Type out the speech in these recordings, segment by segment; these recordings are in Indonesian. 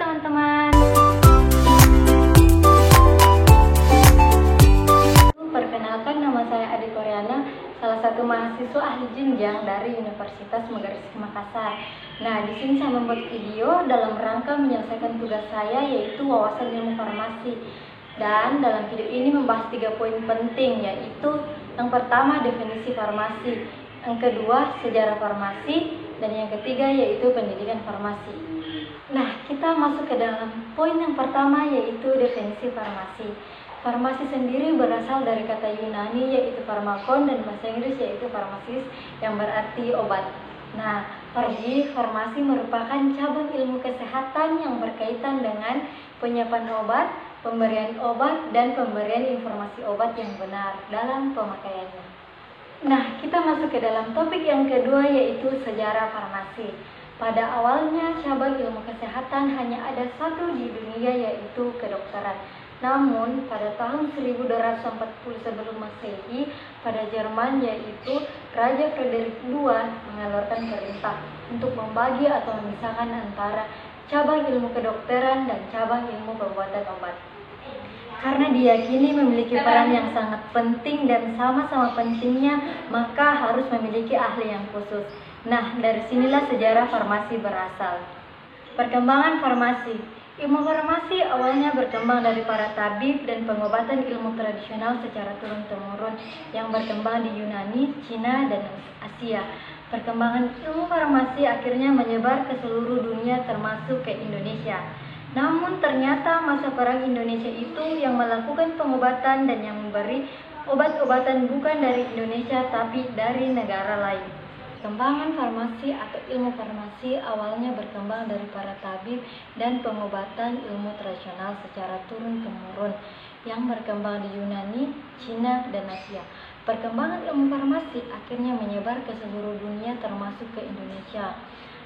teman-teman. Perkenalkan, nama saya Adi Koreana, salah satu mahasiswa ahli jenjang dari Universitas Megariski Makassar. Nah, di sini saya membuat video dalam rangka menyelesaikan tugas saya, yaitu wawasan ilmu farmasi. Dan dalam video ini membahas 3 poin penting, yaitu yang pertama definisi farmasi, yang kedua sejarah farmasi, dan yang ketiga yaitu pendidikan farmasi. Nah, kita masuk ke dalam poin yang pertama, yaitu definisi farmasi. Farmasi sendiri berasal dari kata Yunani yaitu farmakon dan bahasa Inggris yaitu farmasis yang berarti obat. Nah, farmasi merupakan cabang ilmu kesehatan yang berkaitan dengan penyiapan obat, pemberian obat, dan pemberian informasi obat yang benar dalam pemakaiannya. Nah, kita masuk ke dalam topik yang kedua, yaitu sejarah farmasi. Pada awalnya, cabang ilmu kesehatan hanya ada satu di dunia, yaitu kedokteran. Namun, pada tahun 1240 sebelum Masehi, pada Jerman, yaitu Raja Frederick II mengeluarkan perintah untuk membagi atau memisahkan antara cabang ilmu kedokteran dan cabang ilmu pembuatan obat. Karena diyakini memiliki peran yang sangat penting dan sama-sama pentingnya, maka harus memiliki ahli yang khusus. Nah, dari sinilah sejarah farmasi berasal. Perkembangan farmasi. Ilmu farmasi awalnya berkembang dari para tabib dan pengobatan ilmu tradisional secara turun-temurun yang berkembang di Yunani, Cina, dan Asia. Perkembangan ilmu farmasi akhirnya menyebar ke seluruh dunia termasuk ke Indonesia. Namun ternyata masa perang Indonesia itu yang melakukan pengobatan dan yang memberi obat-obatan bukan dari Indonesia tapi dari negara lain. Perkembangan farmasi atau ilmu farmasi awalnya berkembang dari para tabib dan pengobatan ilmu tradisional secara turun-temurun yang berkembang di Yunani, Cina, dan Asia. Perkembangan ilmu farmasi akhirnya menyebar ke seluruh dunia termasuk ke Indonesia.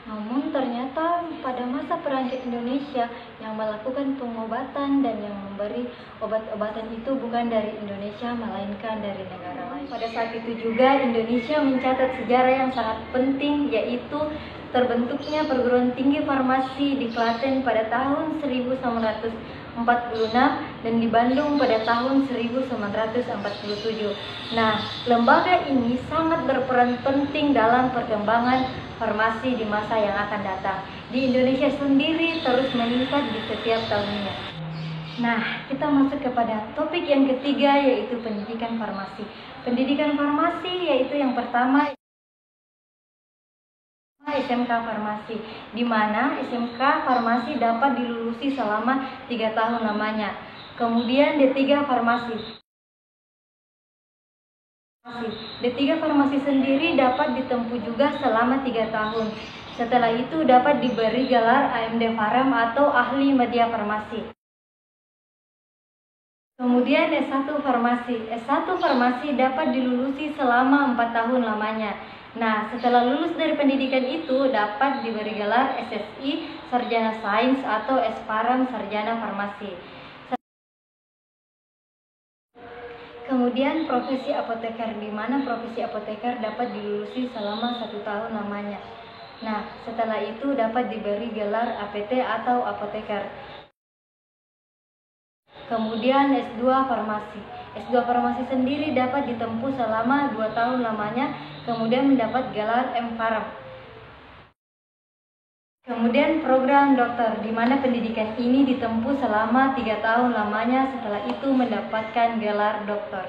Namun ternyata pada masa perang ke Indonesia yang melakukan pengobatan dan yang memberi obat-obatan itu bukan dari Indonesia melainkan dari negara lain. Pada saat itu juga Indonesia mencatat sejarah yang sangat penting, yaitu terbentuknya perguruan tinggi farmasi di Klaten pada tahun 1946 dan di Bandung pada tahun 1947. Nah, lembaga ini sangat berperan penting dalam perkembangan farmasi di masa yang akan datang. Di Indonesia sendiri terus meningkat di setiap tahunnya. Nah, kita masuk kepada topik yang ketiga, yaitu pendidikan farmasi. Pendidikan farmasi yaitu yang pertama SMK Farmasi, di mana SMK Farmasi dapat dilulusi selama 3 tahun lamanya. Kemudian D3 Farmasi. D3 Farmasi sendiri dapat ditempuh juga selama 3 tahun. Setelah itu dapat diberi gelar AMD Farm atau Ahli Media Farmasi. Kemudian S1 Farmasi. S1 Farmasi dapat dilulusi selama 4 tahun lamanya. Nah, setelah lulus dari pendidikan itu dapat diberi gelar SSI Sarjana Sains atau S-Farm Sarjana Farmasi. Kemudian profesi apoteker, di mana profesi apoteker dapat dilulusi selama 1 tahun lamanya. Nah, setelah itu dapat diberi gelar APT atau apoteker. Kemudian S2 Farmasi. S2 Farmasi sendiri dapat ditempuh selama 2 tahun lamanya, kemudian mendapat gelar M-Farm. Kemudian program dokter, di mana pendidikan ini ditempuh selama 3 tahun lamanya, setelah itu mendapatkan gelar dokter.